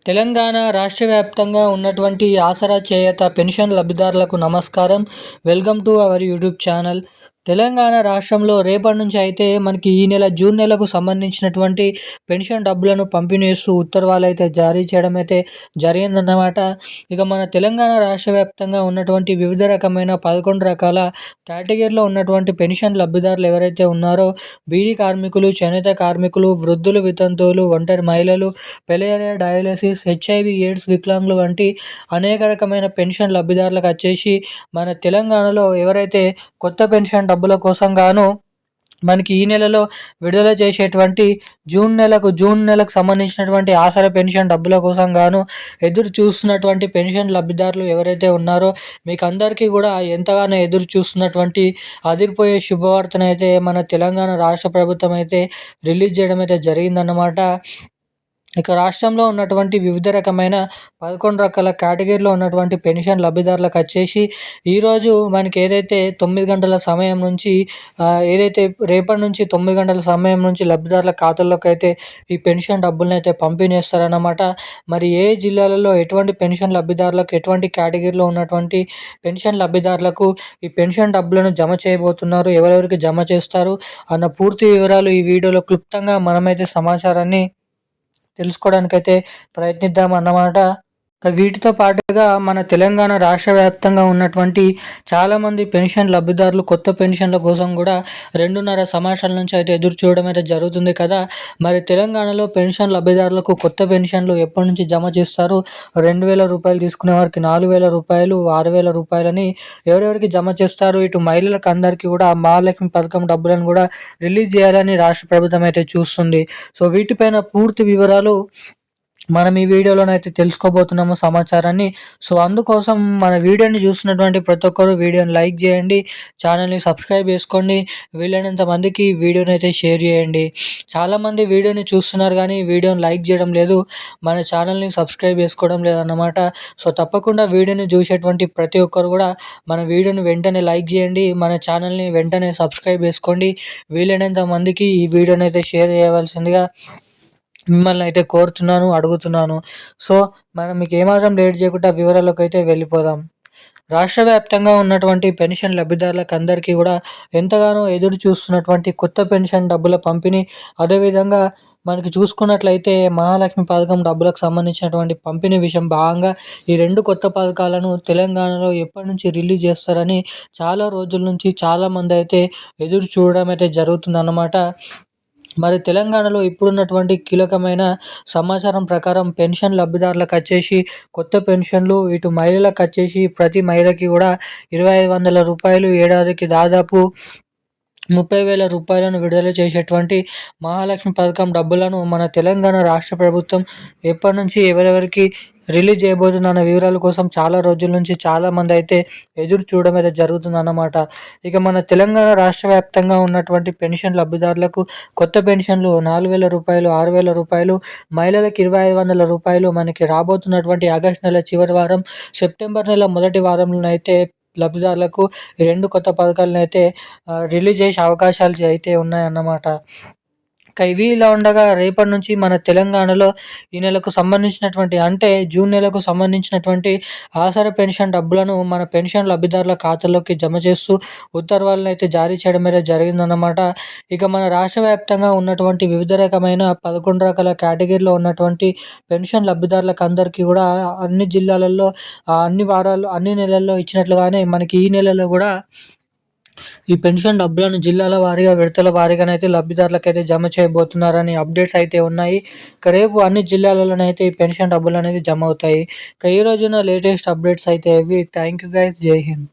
తెలంగాణ రాష్ట్ర వ్యాప్తంగా ఉన్నటువంటి ఆసరా చేయూత పెన్షన్ లబ్ధిదారులకు నమస్కారం. Welcome to our YouTube channel. Telangana రాష్ట్రంలో రేపటి నుంచి అయితే మనకి ఈ నెల జూన్ నెలకు సంబంధించినటువంటి పెన్షన్ డబ్బులను పంపిణీ చేస్తూ ఉత్తర్వులు అయితే జారీ చేయడం అయితే జరిగిందన్నమాట. ఇక మన తెలంగాణ రాష్ట్ర వ్యాప్తంగా ఉన్నటువంటి వివిధ రకమైన 11 రకాల కేటగిరీలో ఉన్నటువంటి పెన్షన్ లబ్ధిదారులు ఎవరైతే ఉన్నారో బీడీ కార్మికులు, చేనేత కార్మికులు, వృద్ధులు, వితంతువులు, ఒంటరి మహిళలు, పెలేరియా, డయాలసిస్, హెచ్ఐవి, ఎయిడ్స్, వికలాంగులు వంటి అనేక రకమైన పెన్షన్ లబ్ధిదారులకు వచ్చేసి మన తెలంగాణలో ఎవరైతే కొత్త పెన్షన్ డబ్బుల కోసం గాను మనకి ఈ నెలలో విడుదల చేసేటువంటి జూన్ నెలకు సంబంధించినటువంటి ఆసరా పెన్షన్ డబ్బుల కోసం గాను ఎదురు చూస్తున్నటువంటి పెన్షన్ లబ్ధిదారులు ఎవరైతే ఉన్నారో మీకు అందరికీ కూడా ఎంతగానో ఎదురు చూస్తున్నటువంటి అదిరిపోయే శుభవార్తనైతే మన తెలంగాణ రాష్ట్ర ప్రభుత్వం అయితే రిలీజ్ చేయడం అయితే జరిగిందన్నమాట. ఇక రాష్ట్రంలో ఉన్నటువంటి వివిధ రకమైన 11 రకాల కేటగిరీలో ఉన్నటువంటి పెన్షన్ లబ్ధిదారులకు వచ్చేసి ఈరోజు మనకి ఏదైతే 9 గంటల సమయం నుంచి ఏదైతే రేపటి నుంచి 9 గంటల సమయం నుంచి లబ్ధిదారుల ఖాతాల్లోకి అయితే ఈ పెన్షన్ డబ్బులను అయితే పంపిణీ చేస్తారన్నమాట. మరి ఏ జిల్లాలలో ఎటువంటి పెన్షన్ లబ్ధిదారులకు ఎటువంటి కేటగిరీలో ఉన్నటువంటి పెన్షన్ లబ్ధిదారులకు ఈ పెన్షన్ డబ్బులను జమ చేయబోతున్నారు, ఎవరెవరికి జమ చేస్తారు అన్న పూర్తి వివరాలు ఈ వీడియోలో క్లుప్తంగా మనమైతే సమాచారాన్ని తెలుసుకోవడానికైతే ప్రయత్నిద్దాం అన్నమాట. వీటితో పాటుగా మన తెలంగాణ రాష్ట్ర వ్యాప్తంగా ఉన్నటువంటి చాలామంది పెన్షన్ లబ్ధిదారులు కొత్త పెన్షన్ల కోసం కూడా 2.5 సంవత్సరాల నుంచి అయితే ఎదురు చూడడం అయితే జరుగుతుంది కదా. మరి తెలంగాణలో పెన్షన్ లబ్ధిదారులకు కొత్త పెన్షన్లు ఎప్పటి నుంచి జమ చేస్తారు? 2,000 రూపాయలు తీసుకునే వారికి 4,000 రూపాయలు, 6,000 రూపాయలని ఎవరెవరికి జమ చేస్తారు? ఇటు మహిళలకు అందరికీ కూడా మహాలక్ష్మి పథకం డబ్బులను కూడా రిలీజ్ చేయాలని రాష్ట్ర ప్రభుత్వం అయితే చూస్తుంది. సో వీటిపైన పూర్తి వివరాలు మనం ఈ వీడియోలోనైతే తెలుసుకోబోతున్నాము సమాచారాన్ని. సో అందుకోసం మన వీడియోని చూస్తున్నటువంటి ప్రతి ఒక్కరు వీడియోని లైక్ చేయండి, ఛానల్ని సబ్స్క్రైబ్ చేసుకోండి, వీలైనంత మందికి వీడియోని అయితే షేర్ చేయండి. చాలామంది వీడియోని చూస్తున్నారు కానీ వీడియోని లైక్ చేయడం లేదు, మన ఛానల్ని సబ్స్క్రైబ్ చేసుకోవడం లేదన్నమాట. సో తప్పకుండా వీడియోని చూసేటువంటి ప్రతి ఒక్కరు కూడా మన వీడియోని వెంటనే లైక్ చేయండి, మన ఛానల్ని వెంటనే సబ్స్క్రైబ్ చేసుకోండి, వీలైనంత మందికి ఈ వీడియోని అయితే షేర్ చేయవలసిందిగా మిమ్మల్ని అయితే కోరుతున్నాను, అడుగుతున్నాను. సో మనం మీకు ఏమాత్రం లేట్ చేయకుండా వివరాల్లోకి అయితే వెళ్ళిపోదాం. రాష్ట్ర వ్యాప్తంగా ఉన్నటువంటి పెన్షన్ లబ్ధిదారులకు అందరికీ కూడా ఎంతగానో ఎదురు చూస్తున్నటువంటి కొత్త పెన్షన్ డబ్బుల పంపిణీ, అదేవిధంగా మనకి చూసుకున్నట్లయితే మహాలక్ష్మి పథకం డబ్బులకు సంబంధించినటువంటి పంపిణీ విషయం భాగంగా ఈ 2 కొత్త పథకాలను తెలంగాణలో ఎప్పటి నుంచి రిలీజ్ చేస్తారని చాలా రోజుల నుంచి చాలామంది అయితే ఎదురు చూడడం అయితే జరుగుతుందన్నమాట. మరి తెలంగాణలో ఇప్పుడున్నటువంటి కీలకమైన సమాచారం ప్రకారం పెన్షన్ లబ్ధిదారులకు వచ్చేసి కొత్త పెన్షన్లు, ఇటు మహిళలకు వచ్చేసి ప్రతి మహిళకి కూడా 2,500 రూపాయలు, ఏడాదికి దాదాపు 30,000 రూపాయలను విడుదల చేసేటువంటి మహాలక్ష్మి పథకం డబ్బులను మన తెలంగాణ రాష్ట్ర ప్రభుత్వం ఎప్పటి నుంచి ఎవరెవరికి రిలీజ్ చేయబోతుందన్న వివరాల కోసం చాలా రోజుల నుంచి చాలామంది అయితే ఎదురు చూడడం అయితే జరుగుతుందన్నమాట. ఇక మన తెలంగాణ రాష్ట్ర వ్యాప్తంగా ఉన్నటువంటి పెన్షన్ లబ్ధిదారులకు కొత్త పెన్షన్లు 4,000 రూపాయలు, 6,000 రూపాయలు, మహిళలకు 2,500 రూపాయలు మనకి రాబోతున్నటువంటి ఆగస్టు నెల చివరి వారం, సెప్టెంబర్ నెల మొదటి వారంలోనైతే లబ్ధిదారులకు ఈ 2 కొత్త పథకాలను అయితే రిలీజ్ చేసే అవకాశాలు అయితే ఉన్నాయన్నమాట. ఇక ఇవి ఇలా ఉండగా రేపటి నుంచి మన తెలంగాణలో ఈ నెలకు సంబంధించినటువంటి అంటే జూన్ నెలకు సంబంధించినటువంటి ఆసరా పెన్షన్ డబ్బులను మన పెన్షన్ లబ్ధిదారుల ఖాతాలోకి జమ చేస్తూ ఉత్తర్వులను అయితే జారీ చేయడం అయితే జరిగిందన్నమాట. ఇక మన రాష్ట్ర వ్యాప్తంగా ఉన్నటువంటి వివిధ రకమైన 11 రకాల కేటగిరీలో ఉన్నటువంటి పెన్షన్ లబ్ధిదారులకు అందరికీ కూడా అన్ని జిల్లాలలో అన్ని వారాలు అన్ని నెలల్లో ఇచ్చినట్లుగానే మనకి ఈ నెలలో కూడా ఈ పెన్షన్ డబ్బులను జిల్లాల వారీగా, విడతల వారీగానైతే లబ్ధిదారులకైతే జమ చేయబోతున్నారని అప్డేట్స్ అయితే ఉన్నాయి. ఇక రేపు అన్ని జిల్లాలలోనైతే ఈ పెన్షన్ డబ్బులు అనేది జమ అవుతాయి. ఇక ఈ రోజున లేటెస్ట్ అప్డేట్స్ అయితే ఇవి. Thank you guys. జై హింద్.